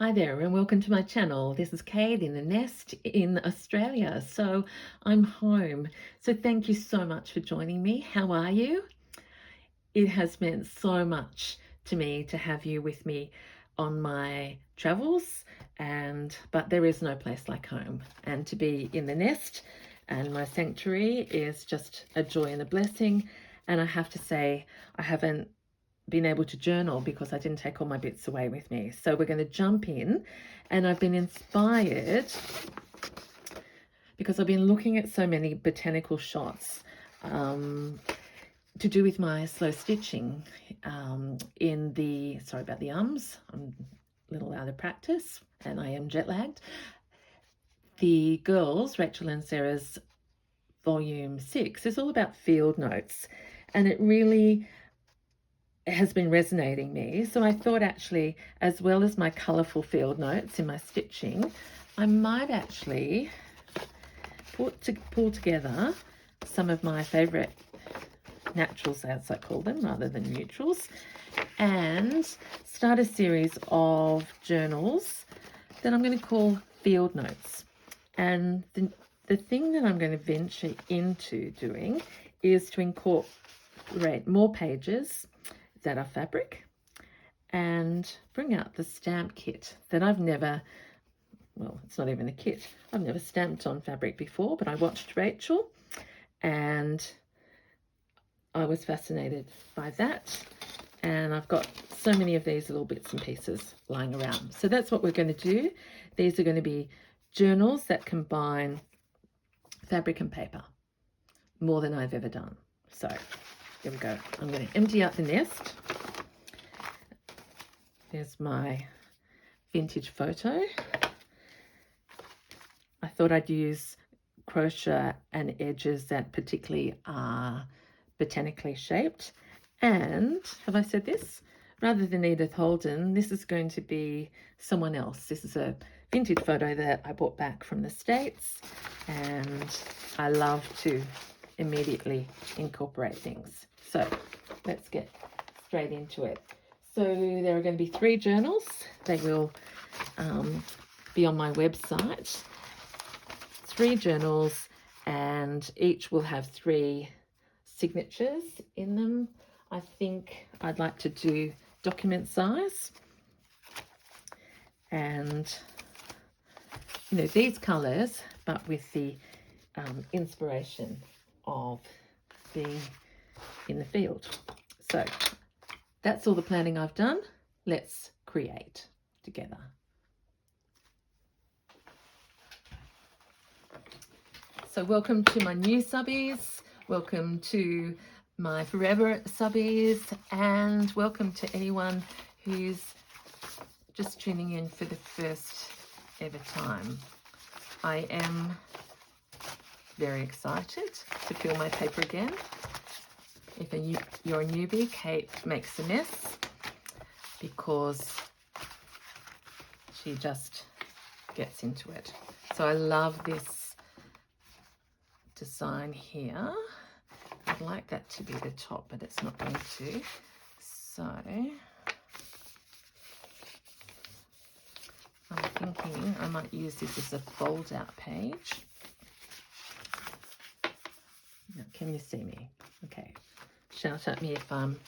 Hi there and welcome to my channel. This is Kate in the nest in Australia. So I'm home. So thank you so much for joining me. How are you? It has meant so much to me to have you with me on my travels, but there is no place like home, and to be in the nest and my sanctuary is just a joy and a blessing. And I have to say, I haven't been able to journal because I didn't take all my bits away with me. So we're going to jump in, and I've been inspired because I've been looking at so many botanical shots to do with my slow stitching in the, sorry about the ums, I'm a little out of practice and I am jet lagged. The girls, Rachel and Sarah's volume 6 is all about field notes, and it really has been resonating me. So I thought, actually, as well as my colourful field notes in my stitching, I might actually pull together some of my favourite naturals, as I call them, rather than neutrals, and start a series of journals that I'm going to call field notes. And the thing that I'm going to venture into doing is to incorporate more pages that are fabric and bring out the stamp kit that I've never, well, it's not even a kit, I've never stamped on fabric before, but I watched Rachel and I was fascinated by that, and I've got so many of these little bits and pieces lying around. So that's what we're going to do. These are going to be journals that combine fabric and paper, more than I've ever done. So here we go. I'm going to empty out the nest. There's my vintage photo. I thought I'd use crochet and edges that particularly are botanically shaped. And have I said this? Rather than Edith Holden, this is going to be someone else. This is a vintage photo that I brought back from the States, and I love to immediately incorporate things. So let's get straight into it. So there are going to be 3 journals. They will be on my website. 3 journals, and each will have 3 signatures in them. I think I'd like to do document size, and these colors, but with the inspiration of being in the field. So that's all the planning I've done. Let's create together. So welcome to my new subbies, welcome to my forever subbies, and welcome to anyone who's just tuning in for the first ever time. I am very excited to feel my paper again. If you're a newbie, Kate makes a mess because she just gets into it. So I love this design here. I'd like that to be the top, but it's not going to. So I'm thinking I might use this as a fold out page. Now, can you see me? Okay. Shout at me if I'm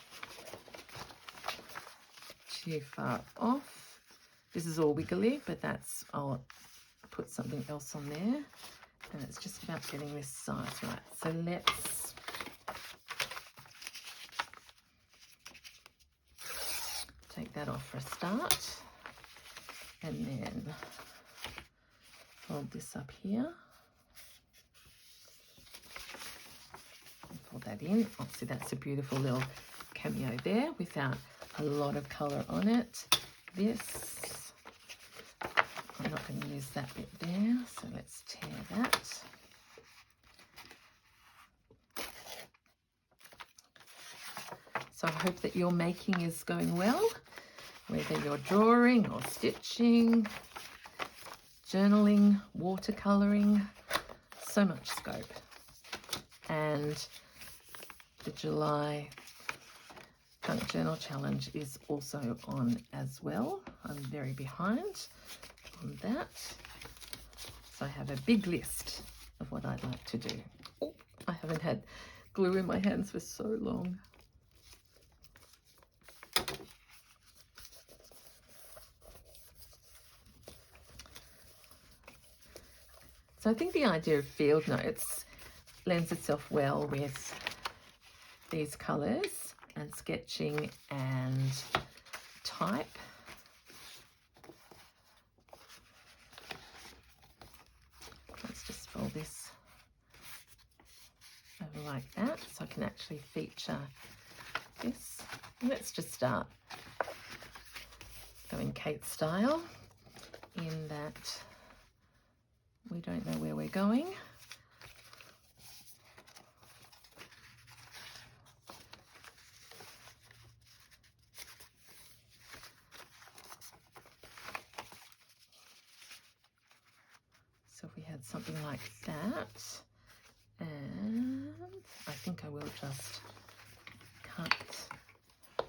too far off. This is all wiggly, but I'll put something else on there. And it's just about getting this size right. So let's take that off for a start. And then fold this up here. Pull that in. Oh, see, that's a beautiful little cameo there without a lot of colour on it. This, I'm not going to use that bit there, so let's tear that. So I hope that your making is going well, whether you're drawing or stitching, journaling, watercolouring, so much scope. And the July Junk Journal Challenge is also on as well. I'm very behind on that. So I have a big list of what I'd like to do. Oh, I haven't had glue in my hands for so long. So I think the idea of field notes lends itself well with these colours and sketching and type. Let's just fold this over like that so I can actually feature this. Let's just start going Kate style in that we don't know where we're going. So if we had something like that, and I think I will just cut. Oh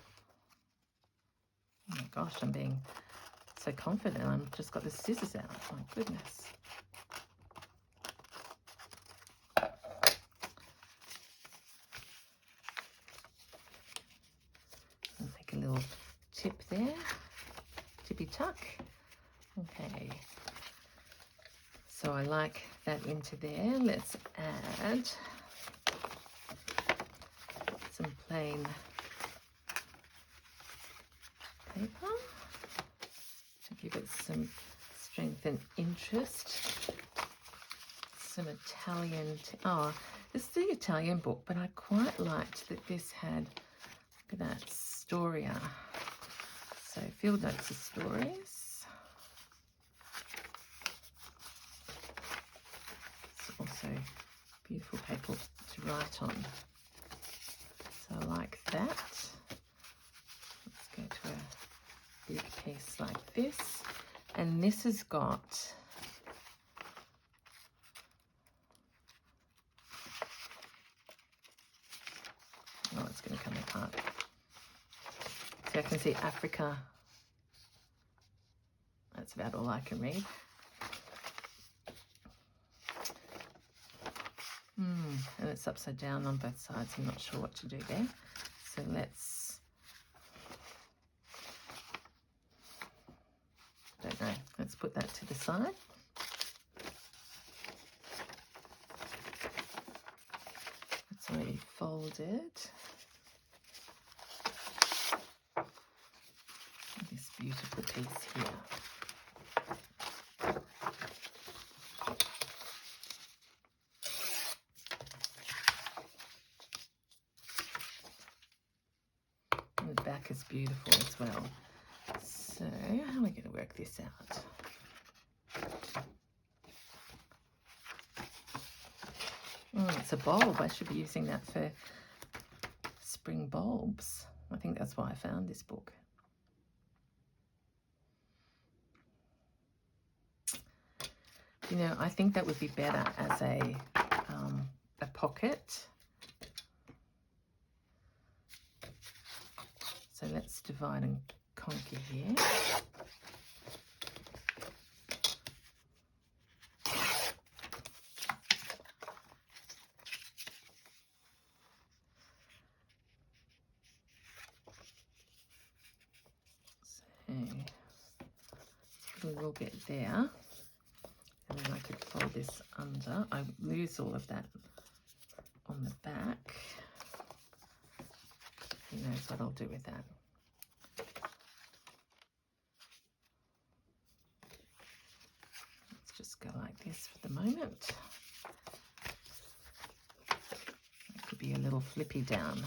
my gosh, I'm being so confident. I've just got the scissors out. My goodness. And make a little tip there, tippy tuck. Okay. So I like that into there. Let's add some plain paper to give it some strength and interest. Some Italian, this is the Italian book, but I quite liked that this had, look at that, Storia. So field notes of stories. It's also beautiful paper to write on. So I like that. Let's go to a big piece like this. And this has got it's going to come apart. So I can see Africa. That's about all I can read. And it's upside down on both sides. I'm not sure what to do there. So let's, don't know, let's put that to the side. It's already folded. This beautiful piece here. And the back is beautiful as well. So how are we going to work this out? It's a bulb. I should be using that for spring bulbs. I think that's why I found this book. You know, I think that would be better as a pocket. So let's divide and conquer here. So a little bit there. And then I could fold this under. I lose all of that on the back. Who knows what I'll do with that. Let's just go like this for the moment. It could be a little flippy down.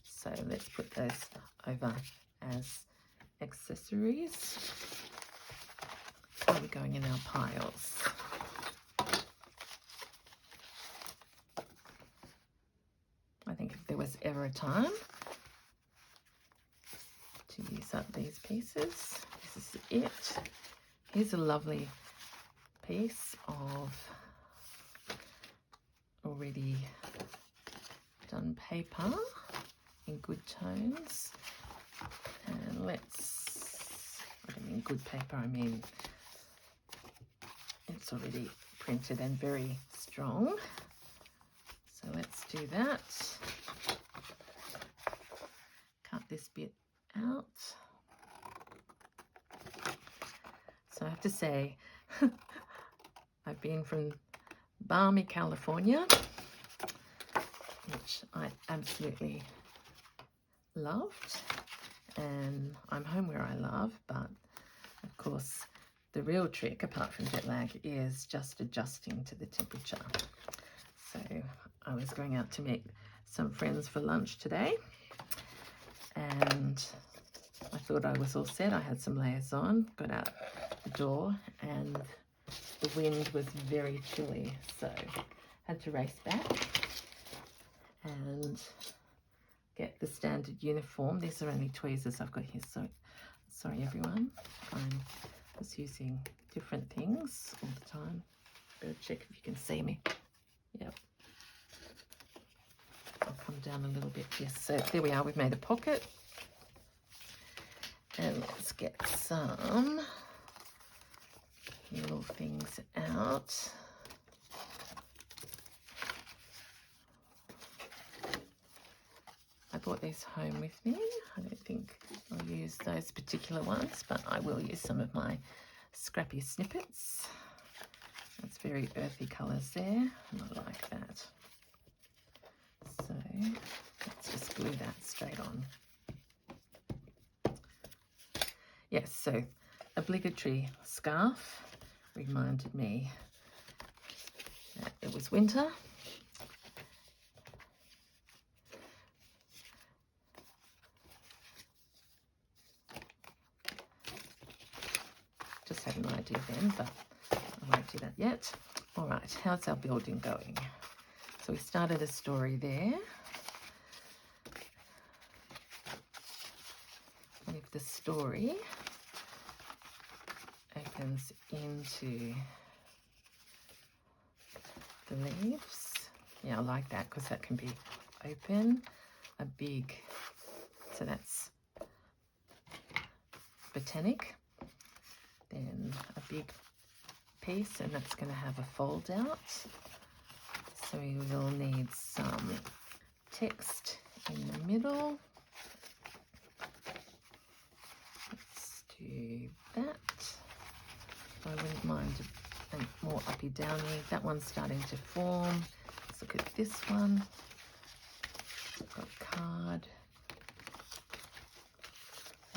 So let's put those over as accessories. Are we going in our piles? I think if there was ever a time to use up these pieces, this is it. Here's a lovely piece of already done paper in good tones. I don't mean good paper, I mean it's already printed and very strong. So let's do that. Cut this bit out. So I have to say, I've been from balmy California, which I absolutely loved, and I'm home where I love, but of course the real trick, apart from jet lag, is just adjusting to the temperature. So I was going out to meet some friends for lunch today, and I thought I was all set. I had some layers on, got out the door, and the wind was very chilly, so had to race back and get the standard uniform. These are only tweezers I've got here, so sorry everyone. I was using different things all the time. Better check if you can see me. Yep. I'll come down a little bit. Yes, so there we are. We've made a pocket. And let's get some little things out. I brought these home with me. I don't think I'll use those particular ones, but I will use some of my scrappy snippets. That's very earthy colours there, and I like that. So let's just glue that straight on. Yes, so obligatory scarf reminded me that it was winter. Just had an idea then, but I won't do that yet. All right, how's our building going? So we started a story there. And if the story opens into the leaves, yeah, I like that because that can be open, a big, so that's botanic, then a big piece, and that's going to have a fold out. So we will need some text in the middle. Let's do that. I wouldn't mind a more uppy downy. That one's starting to form. Let's look at this one. I've got a card.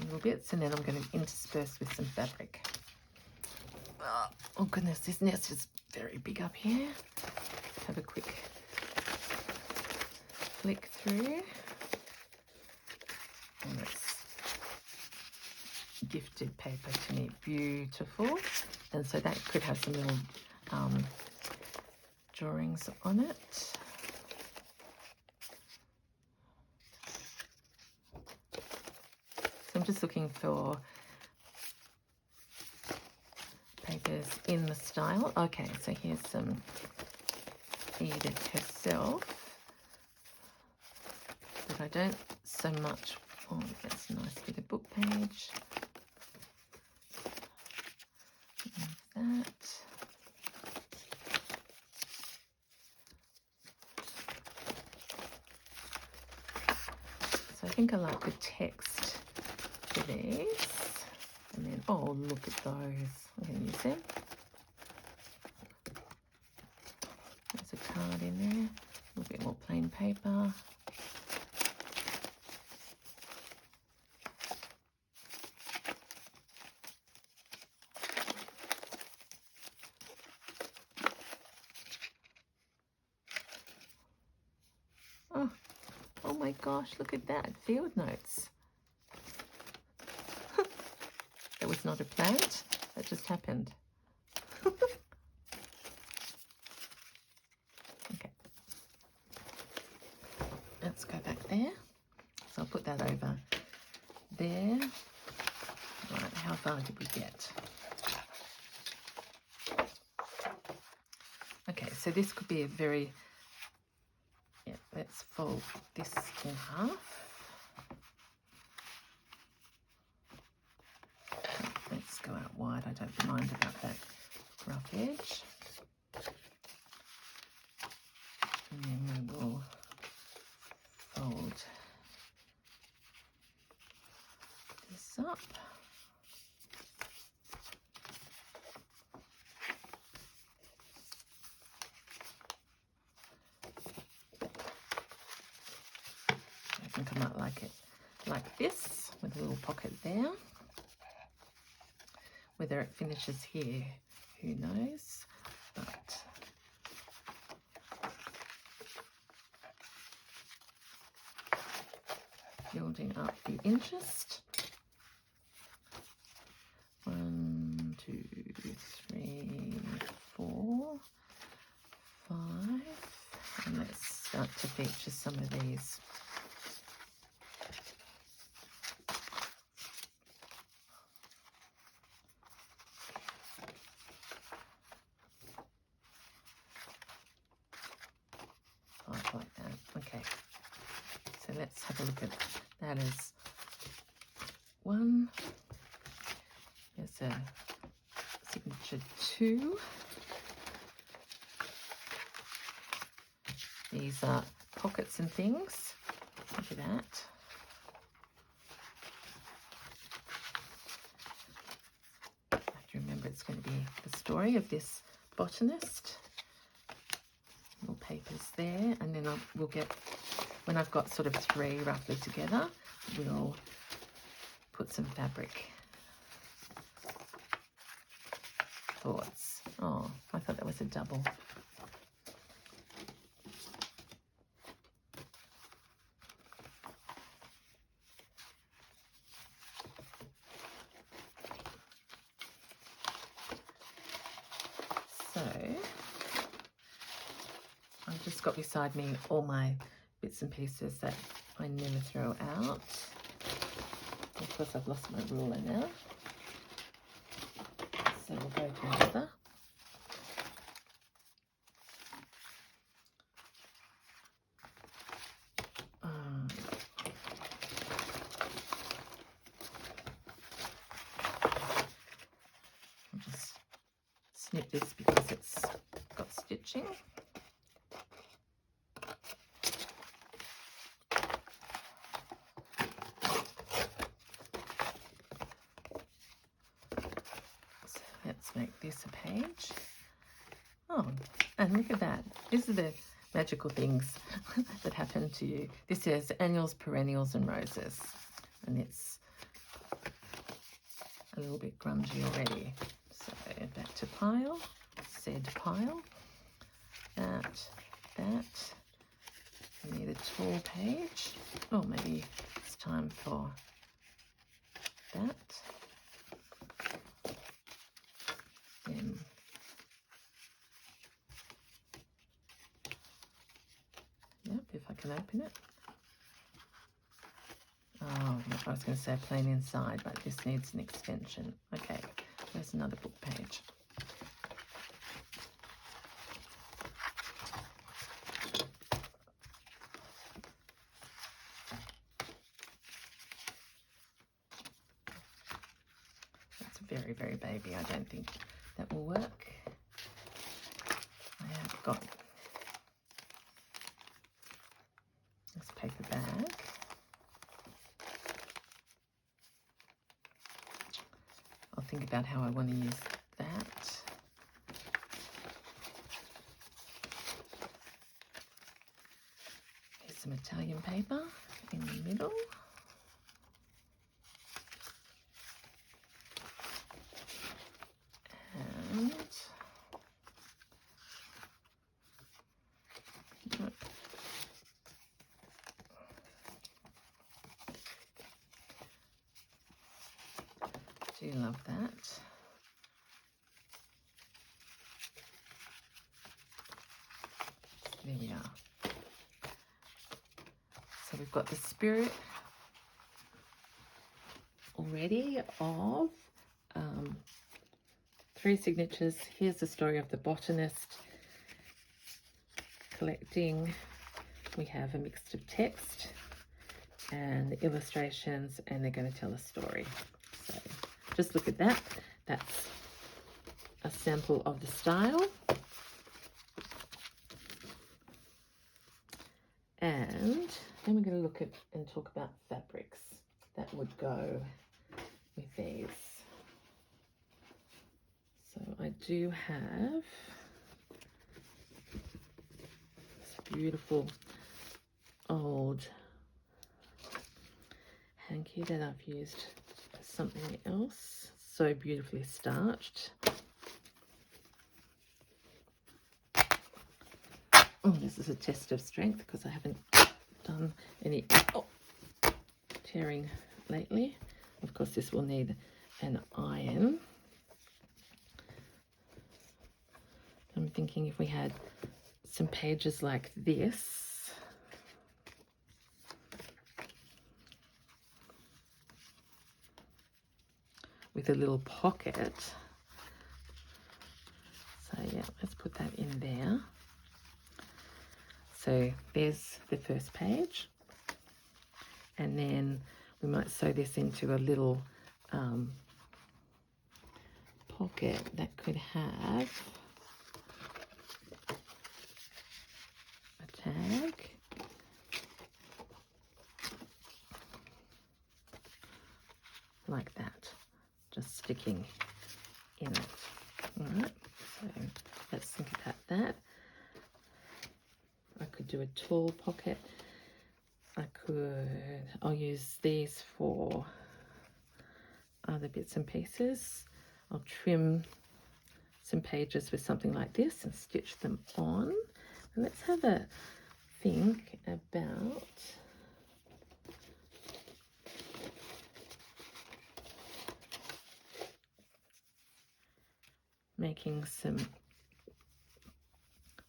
Little bits, and then I'm going to intersperse with some fabric. Oh goodness, this nest is very big up here. Have a quick flick through. And it's gifted paper to me, beautiful. And so that could have some little drawings on it. So I'm just looking for papers in the style. Okay, so here's some Edith herself, but I don't so much. Oh, that's nice with a book page. That. So I think I like the text for these. And then, oh, look at those. I'm going to use them. There's a card in there. A little bit more plain paper. Oh my gosh, look at that. Field notes. That was not a plant. That just happened. Okay. Let's go back there. So I'll put that over there. Right, how far did we get? Okay, so this could be a very, yeah, let's fold this in half. I don't mind about that rough edge. And then we will fold this up. I think I might like it like this, with a little pocket there. Whether it finishes here, who knows, but building up the interest. 1, 2, 3, 4, 5, and let's start to feature some of these. Like that. Okay, so let's have a look at that as one. There's a signature 2. These are pockets and things. Look at that. I have to remember it's going to be the story of this botanist. Little papers there, and then we'll get, when I've got sort of 3 roughly together, we'll put some fabric. Thoughts. Oh, I thought that was a double. So I've just got beside me all my bits and pieces that I never throw out. Of course, I've lost my ruler now. So we'll go to another. I'll just snip this because it's got stitching. Let's make this a page. Oh, and look at that. These are the magical things that happen to you. This says annuals, perennials, and roses. And it's a little bit grungy already. So back to pile, said pile. That. We need a tall page. Oh, maybe it's time for that. Then yep, if I can open it. Oh, I was going to say plain inside, but this needs an extension. Okay, there's another book page. That's very, very baby. I don't think that will work. I have got this paper bag. I'll think about how I want to use that. Here's some Italian paper in the middle. And do love that. There we are. So we've got the spirit already of 3 signatures. Here's the story of the botanist collecting. We have a mix of text and illustrations, and they're going to tell a story. So just look at that. That's a sample of the style. And then we're going to look at and talk about fabrics that would go with these. So I do have this beautiful old hanky that I've used for something else. So beautifully starched. Oh, this is a test of strength because I haven't done any tearing lately. Of course, this will need an iron. I'm thinking if we had some pages like this, with a little pocket. So yeah, let's put that in there. So there's the first page, and then we might sew this into a little pocket that could have a tag, like that, just sticking in it. All right, so let's think about that. I could do a tall pocket. I'll use these for other bits and pieces. I'll trim some pages with something like this and stitch them on. And let's have a think about making some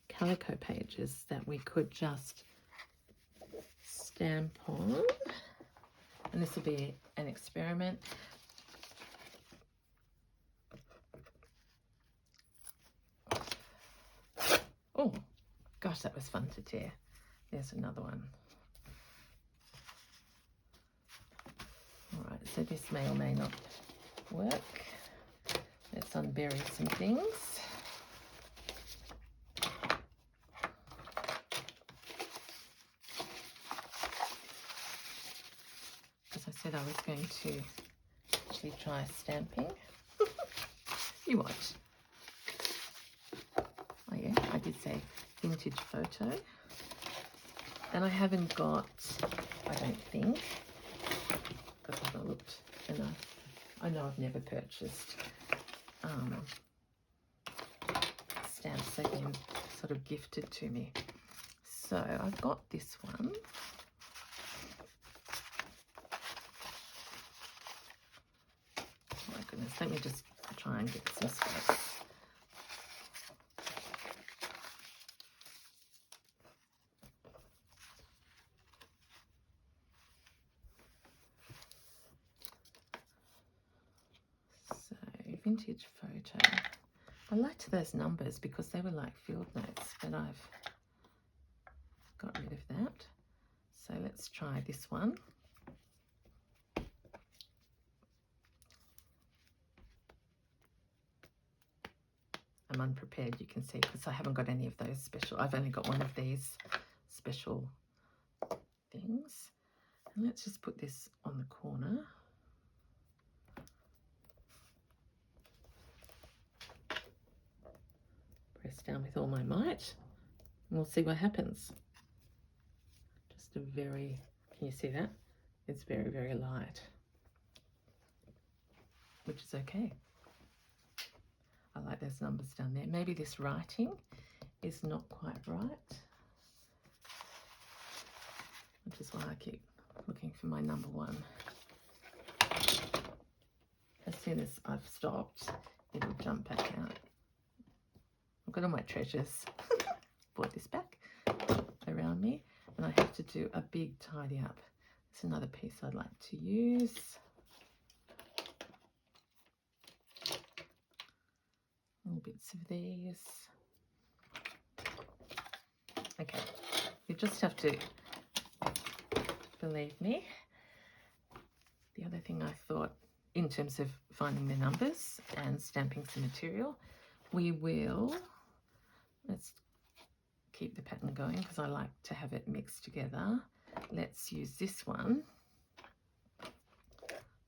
calico pages that we could just stamp on, and this will be an experiment. Oh gosh, that was fun to tear. There's another one. All right, so this may or may not work. Let's unbury some things. As I said, I was going to actually try stamping. You watch. Oh yeah, I did say vintage photo. And I haven't got, I don't think, because I haven't looked enough. I know I've never purchased stamps. They've been sort of gifted to me. So I've got this one. Oh my goodness, let me just try and get some space. So, vintage photo. I liked those numbers because they were like field notes, but I've got rid of that. So let's try this one. I'm unprepared, you can see, because I haven't got any of those special. I've only got one of these special things. And let's just put this on the corner. Press down with all my might, and we'll see what happens. Just a very, can you see that? It's very, very light, which is okay. I like those numbers down there. Maybe this writing is not quite right, which is why I keep looking for my number one. As soon as I've stopped, it'll jump back out. I've got all my treasures. Brought this back around me, and I have to do a big tidy up. It's another piece I'd like to use. Little bits of these. Okay, you just have to believe me. The other thing I thought, in terms of finding the numbers and stamping some material, we will, let's keep the pattern going because I like to have it mixed together. Let's use this one.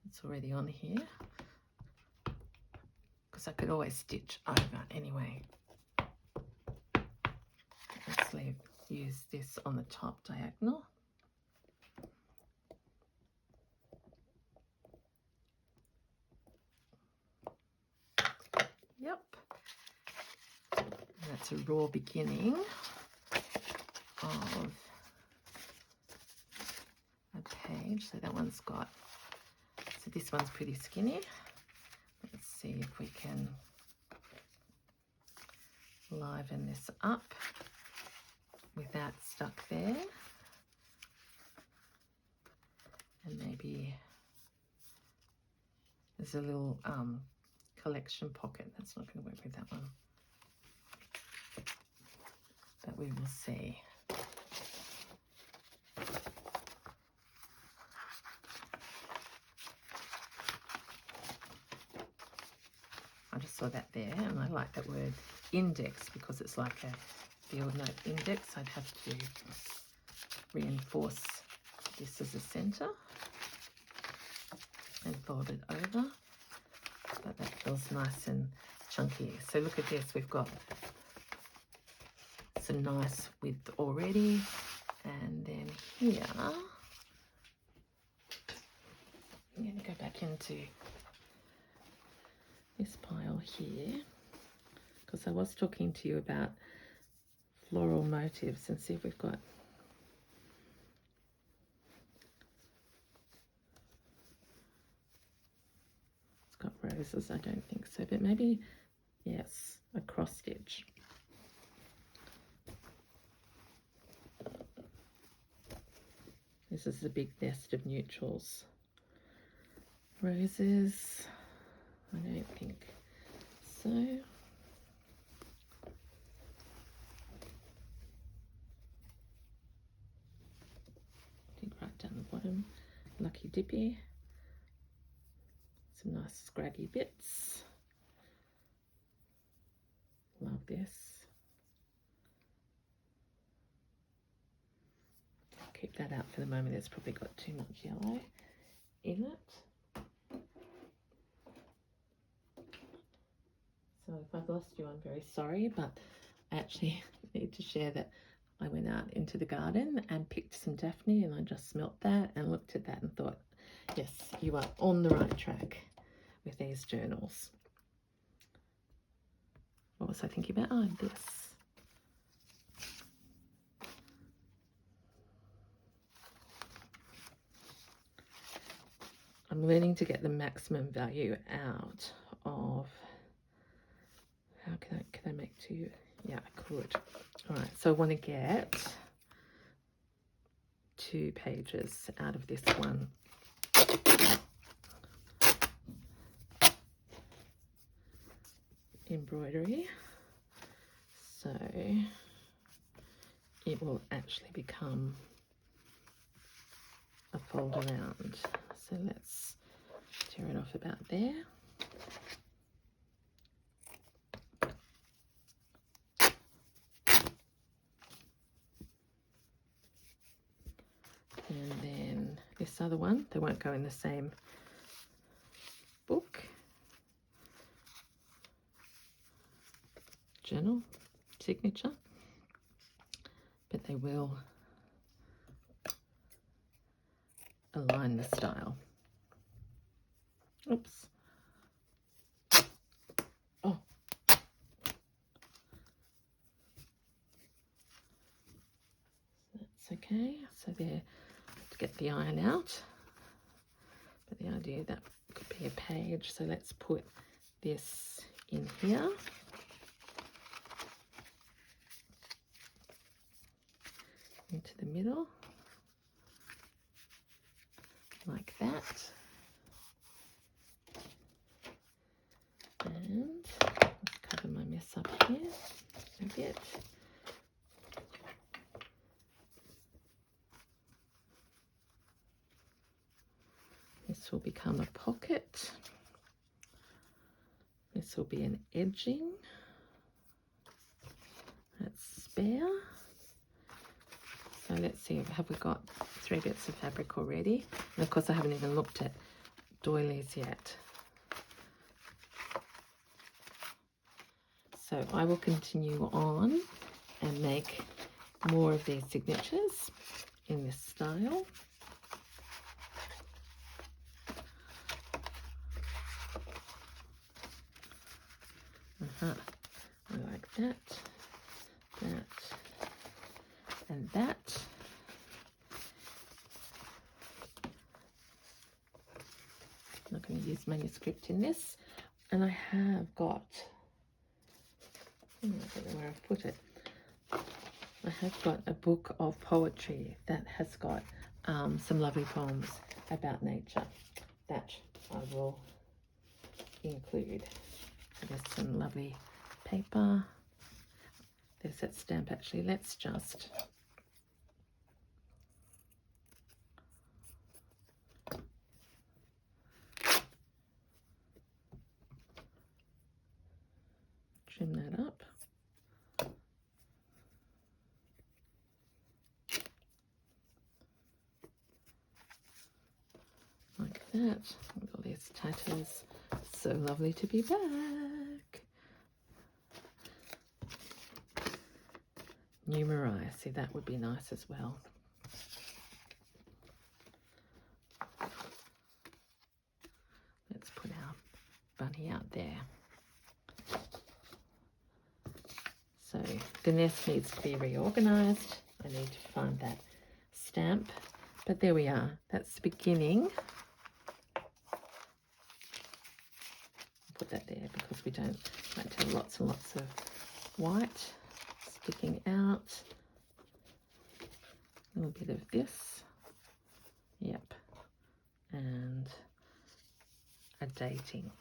It's already on here because I could always stitch over anyway. Let's use this on the top diagonal. Yep. That's a raw beginning of a page. So that one's got, so this one's pretty skinny. Let's see if we can liven this up with that stuck there. And maybe there's a little collection pocket. That's not going to work with that one. But we will see. I just saw that there, and I like that word index because it's like a field note index. I'd have to reinforce this as a centre and fold it over, but that feels nice and chunky. So look at this, we've got some nice width already, and then here I'm going to go back into this pile here because I was talking to you about floral motifs, and see if we've got, it's got roses, I don't think so, but maybe, yes, a cross stitch. This is a big nest of neutrals. Roses, I don't think so. Dig right down the bottom. Lucky Dippy. Some nice scraggy bits. Love this. Keep that out for the moment. It's probably got too much yellow in it. So if I've lost you, I'm very sorry, but I actually need to share that I went out into the garden and picked some Daphne, and I just smelt that and looked at that and thought, yes, you are on the right track with these journals. What was I thinking about? Oh, this. I'm learning to get the maximum value out of, how can I make two? Yeah, I could. All right, so I want to get 2 pages out of this one. Embroidery. So it will actually become a fold around. So let's tear it off about there. And then this other one, they won't go in the same book. Journal, signature, but they will align the style. Oops. Oh. That's okay. So there, to get the iron out. But the idea that could be a page. So let's put this in here. Into the middle. Like that. And let's cover my mess up here a bit. This will become a pocket. This will be an edging That's spare. So let's see, have we got 3 bits of fabric already? And of course I haven't even looked at doilies yet. So I will continue on and make more of these signatures in this style. I like that, and that. I'm not going to use manuscript in this. And I have got, I don't know where I've put it. I have got a book of poetry that has got some lovely poems about nature that I will include. There's some lovely paper. There's that stamp actually. Let's just trim that up. Like that. Look at all these tatters. So lovely to be back. Numerai. See, that would be nice as well. Let's put our bunny out there. So the nest needs to be reorganized. I need to find that stamp. But there we are. That's the beginning. Put that there because we don't like to have lots and lots of white sticking out. A little bit of this. Yep. And a dating.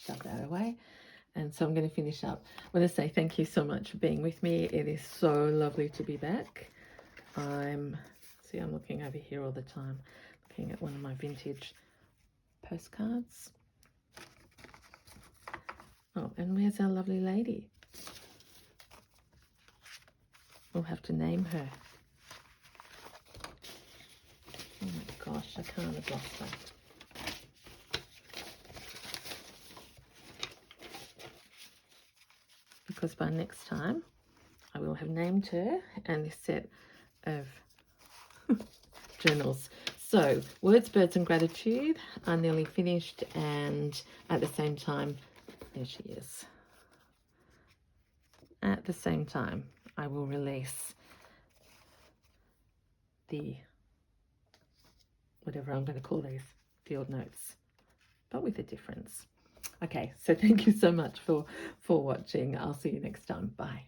Shove that away. And so I'm going to finish up. I want to say thank you so much for being with me. It is so lovely to be back. I'm looking over here all the time, looking at one of my vintage postcards. Oh, and where's our lovely lady? We'll have to name her. Oh my gosh, I can't have lost her. Because by next time I will have named her and this set of journals. So Words, Birds and Gratitude are nearly finished, and at the same time, there she is. At the same time, I will release the, whatever I'm going to call these, field notes, but with a difference. Okay, so thank you so much for watching. I'll see you next time. Bye.